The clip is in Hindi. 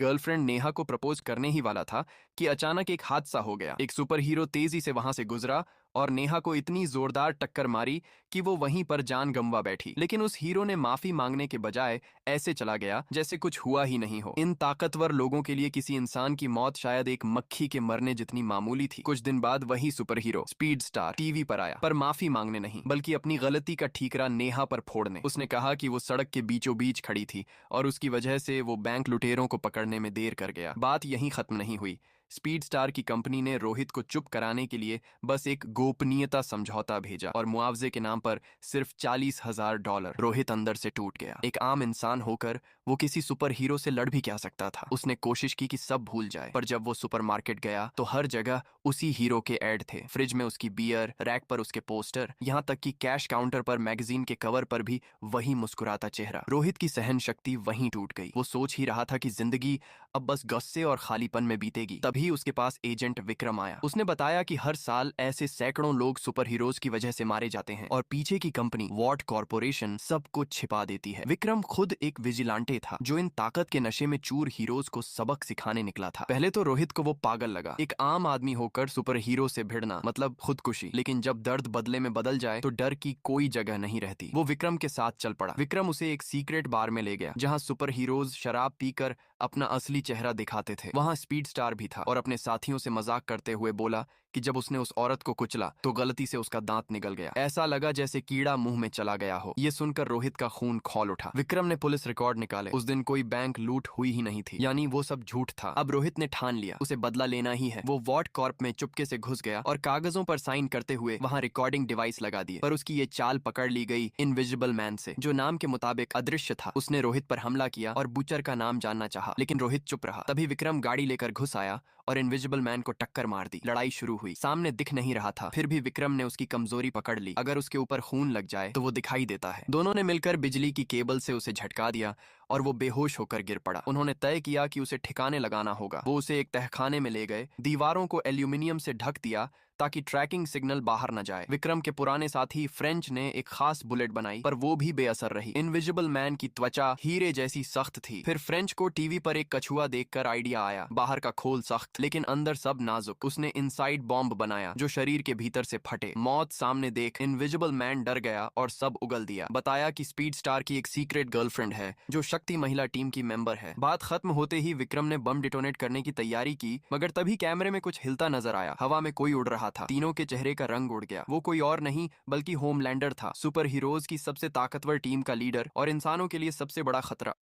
गर्लफ्रेंड नेहा को प्रपोज करने ही वाला था कि अचानक एक हादसा हो गया। एक सुपर हीरो तेजी से वहां से गुजरा और नेहा को इतनी जोरदार टक्कर मारी कि वो वहीं पर जान गंवा बैठी। लेकिन उस हीरो ने माफी मांगने के बजाय ऐसे चला गया जैसे कुछ हुआ ही नहीं हो। इन ताकतवर लोगों के लिए किसी इंसान की मौत शायद एक मक्खी के मरने जितनी मामूली थी। कुछ दिन बाद वही super hero speed star TV पर आया, पर माफी मांगने नहीं बल्कि अपनी गलती का ठीकरा नेहा पर फोड़ने। उसने कहा कि वो सड़क के बीचों बीच खड़ी थी और उसकी वजह से वो बैंक लुटेरों को पकड़ने में देर कर गया। बात यहीं खत्म नहीं हुई। स्पीड स्टार की कंपनी ने रोहित को चुप कराने के लिए बस एक गोपनीयता समझौता भेजा और मुआवजे के नाम पर सिर्फ $40,000। रोहित अंदर से टूट गया। एक आम इंसान होकर वो किसी सुपर हीरो से लड़ भी क्या सकता था। उसने कोशिश की कि सब भूल जाए, पर जब वो सुपरमार्केट गया तो हर जगह उसी हीरो के ऐड थे। फ्रिज में उसकी बियर, रैक पर उसके पोस्टर, यहाँ तक कि कैश काउंटर पर मैगजीन के कवर पर भी वही मुस्कुराता चेहरा। रोहित की सहन शक्ति वहीं टूट गई। वो सोच ही रहा था कि जिंदगी अब बस गुस्से और खालीपन में बीतेगी। तभी उसके पास एजेंट विक्रम आया। उसने बताया कि हर साल ऐसे सैकड़ों लोग सुपर हीरोज की वजह से मारे जाते हैं और पीछे की कंपनी वॉट कॉर्पोरेशन सब कुछ छिपा देती है। विक्रम खुद एक विजिलेंटे था जो इन ताकत के नशे में चूर हीरोज को सबक सिखाने निकला था। पहले तो रोहित को वो पागल लगा। एक आम आदमी होकर सुपर हीरो से भिड़ना मतलब खुदकुशी। लेकिन जब दर्द बदले में बदल जाए तो डर की कोई जगह नहीं रहती। वो विक्रम के साथ चल पड़ा। विक्रम उसे एक सीक्रेट बार में ले गया जहाँ सुपर हीरोज शराब पीकर अपना असली चेहरा दिखाते थे। वहाँ स्पीड स्टार भी था और अपने साथियों से मजाक करते हुए बोला कि जब उसने उस औरत को कुचला तो गलती से उसका दांत निकल गया। ऐसा लगा जैसे कीड़ा मुंह में चला गया हो। ये सुनकर रोहित का खून खौल उठा। विक्रम ने पुलिस रिकॉर्ड निकाले। उस दिन कोई बैंक लूट हुई ही नहीं थी, यानी वो सब झूठ था। अब रोहित ने ठान लिया, उसे बदला लेना ही है। वो वॉट कॉर्प में चुपके से घुस गया और कागजों पर साइन करते हुए वहां रिकॉर्डिंग डिवाइस लगा दिए। पर उसकी ये चाल पकड़ ली गई इनविजिबल मैन से, जो नाम के मुताबिक अदृश्य था। उसने रोहित पर हमला किया और बुचर का नाम जानना चाहा, लेकिन रोहित चुप रहा। तभी विक्रम गाड़ी लेकर घुस आया और इनविजिबल मैन को टक्कर मार दी। लड़ाई शुरू हुई। सामने दिख नहीं रहा था, फिर भी विक्रम ने उसकी कमजोरी पकड़ ली। अगर उसके ऊपर खून लग जाए तो वो दिखाई देता है। दोनों ने मिलकर बिजली की केबल से उसे झटका दिया और वो बेहोश होकर गिर पड़ा। उन्होंने तय किया कि उसे ठिकाने लगाना होगा। वो उसे एक तहखाने में ले गए, दीवारों को एल्यूमिनियम से ढक दिया ताकि ट्रैकिंग सिग्नल बाहर न जाए। विक्रम के पुराने साथी फ्रेंच ने एक खास बुलेट बनाई, पर वो भी बेअसर रही। इनविजिबल मैन की त्वचा हीरे जैसी सख्त थी। फिर फ्रेंच को टीवी पर एक कछुआ देखकर आइडिया आया। बाहर का खोल सख्त लेकिन अंदर सब नाजुक। उसने इनसाइड बॉम्ब बनाया जो शरीर के भीतर से फटे। मौत सामने देख इनविजिबल मैन डर गया और सब उगल दिया। बताया कि स्पीड स्टार की एक सीक्रेट गर्लफ्रेंड है जो शक्ति महिला टीम की मेंबर है। बात खत्म होते ही विक्रम ने बम डिटोनेट करने की तैयारी की, मगर तभी कैमरे में कुछ हिलता नजर आया। हवा में कोई उड़ रहा था। तीनों के चेहरे का रंग उड़ गया। वो कोई और नहीं बल्कि होमलैंडर था, सुपर हीरोज की सबसे ताकतवर टीम का लीडर और इंसानों के लिए सबसे बड़ा खतरा।